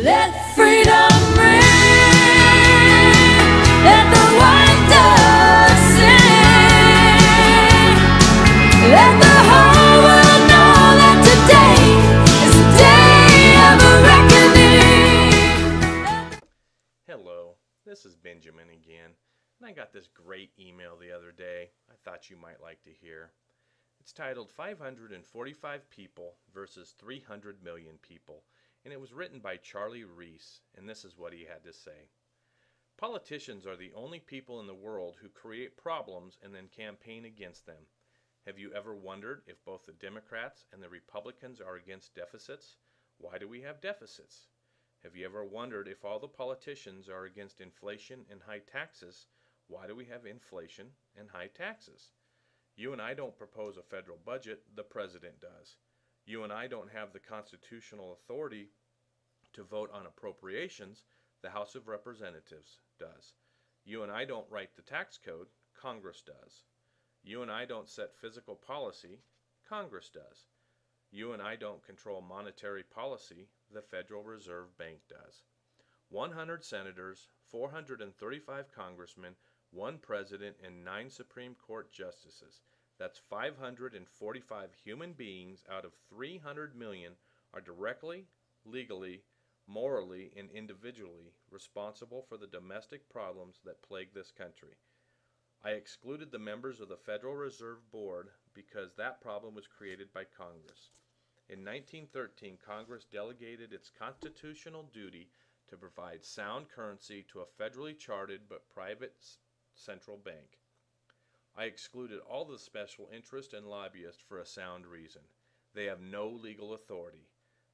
Let freedom ring. Let the white dove sing. Let the whole world know that today is the day of a reckoning. Hello, this is Benjamin again, and I got this great email the other day I thought you might like to hear. It's titled 545 People versus 300 Million People, and it was written by Charlie Reese, and this is what he had to say. Politicians are the only people in the world who create problems and then campaign against them. Have you ever wondered if both the Democrats and the Republicans are against deficits? Why do we have deficits? Have you ever wondered if all the politicians are against inflation and high taxes? Why do we have inflation and high taxes? You and I don't propose a federal budget, the president does. You and I don't have the constitutional authority to vote on appropriations, the House of Representatives does. You and I don't write the tax code, Congress does. You and I don't set fiscal policy, Congress does. You and I don't control monetary policy, the Federal Reserve Bank does. 100 senators, 435 congressmen, 1 president, and 9 Supreme Court justices. That's 545 human beings out of 300 million are directly, legally, morally, and individually responsible for the domestic problems that plague this country. I excluded the members of the Federal Reserve Board because that problem was created by Congress. In 1913, Congress delegated its constitutional duty to provide sound currency to a federally chartered but private central bank. I excluded all the special interest and lobbyists for a sound reason. They have no legal authority.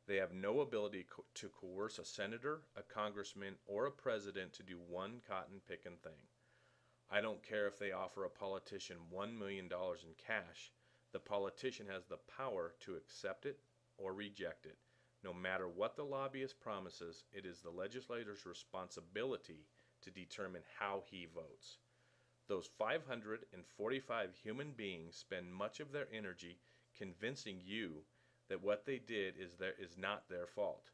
They have no ability to coerce a senator, a congressman, or a president to do one cotton-picking thing. I don't care if they offer a politician $1 million in cash. The politician has the power to accept it or reject it. No matter what the lobbyist promises, it is the legislator's responsibility to determine how he votes. Those 545 human beings spend much of their energy convincing you that what they did is not their fault.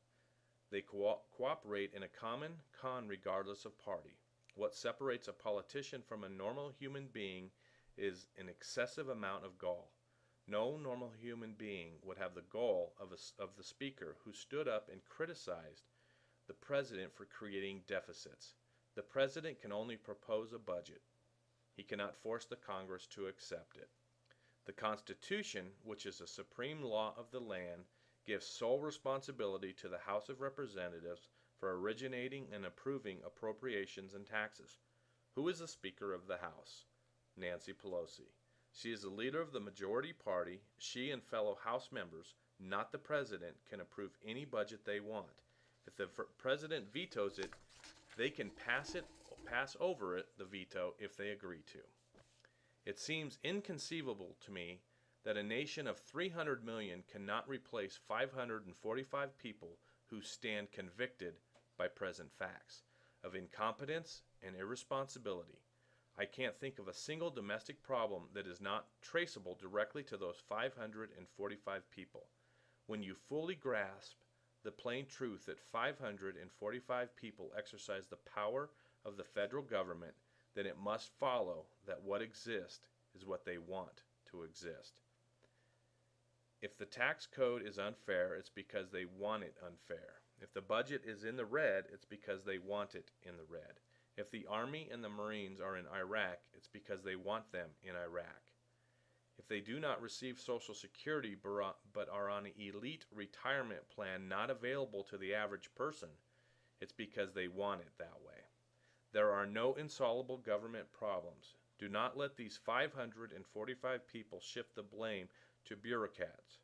They cooperate in a common con regardless of party. What separates a politician from a normal human being is an excessive amount of gall. No normal human being would have the gall of the speaker who stood up and criticized the president for creating deficits. The president can only propose a budget. He cannot force the Congress to accept it. The Constitution, which is the supreme law of the land, gives sole responsibility to the House of Representatives for originating and approving appropriations and taxes. Who is the Speaker of the House? Nancy Pelosi. She is the leader of the majority party. She and fellow House members, not the president, can approve any budget they want. If the president vetoes it, they can pass over it, the veto, if they agree to. It seems inconceivable to me that a nation of 300 million cannot replace 545 people who stand convicted by present facts of incompetence and irresponsibility. I can't think of a single domestic problem that is not traceable directly to those 545 people. When you fully grasp the plain truth that 545 people exercise the power of the federal government, then it must follow that what exists is what they want to exist. If the tax code is unfair, it's because they want it unfair. If the budget is in the red, it's because they want it in the red. If the Army and the Marines are in Iraq, it's because they want them in Iraq. If they do not receive Social Security but are on an elite retirement plan not available to the average person, it's because they want it that way. There are no insoluble government problems. Do not let these 545 people shift the blame to bureaucrats,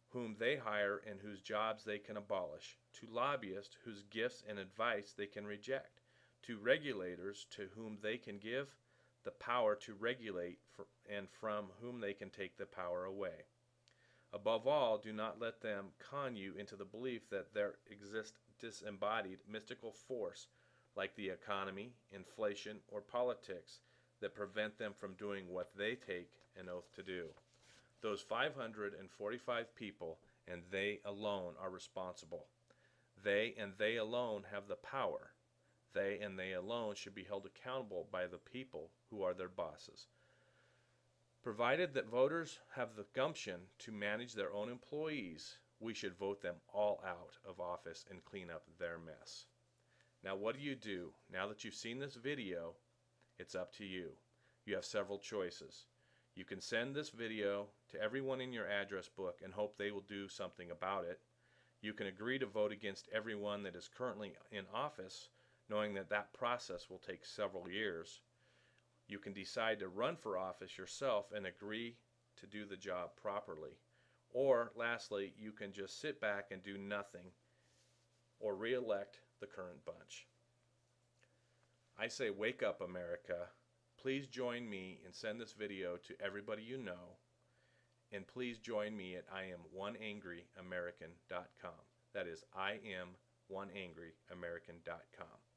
whom they hire and whose jobs they can abolish, to lobbyists whose gifts and advice they can reject, to regulators to whom they can give the power to regulate and from whom they can take the power away. Above all, do not let them con you into the belief that there exists disembodied mystical force like the economy, inflation, or politics that prevent them from doing what they take an oath to do. Those 545 people and they alone are responsible. They and they alone have the power. They and they alone should be held accountable by the people who are their bosses. Provided that voters have the gumption to manage their own employees, we should vote them all out of office and clean up their mess. Now, what do? Now that you've seen this video, it's up to you. You have several choices. You can send this video to everyone in your address book and hope they will do something about it. You can agree to vote against everyone that is currently in office, knowing that that process will take several years. You can decide to run for office yourself and agree to do the job properly. Or, lastly, you can just sit back and do nothing or re-elect the current bunch. I say, wake up, America. Please join me and send this video to everybody you know. And please join me at IamOneAngryAmerican.com. That is IamOneAngryAmerican.com.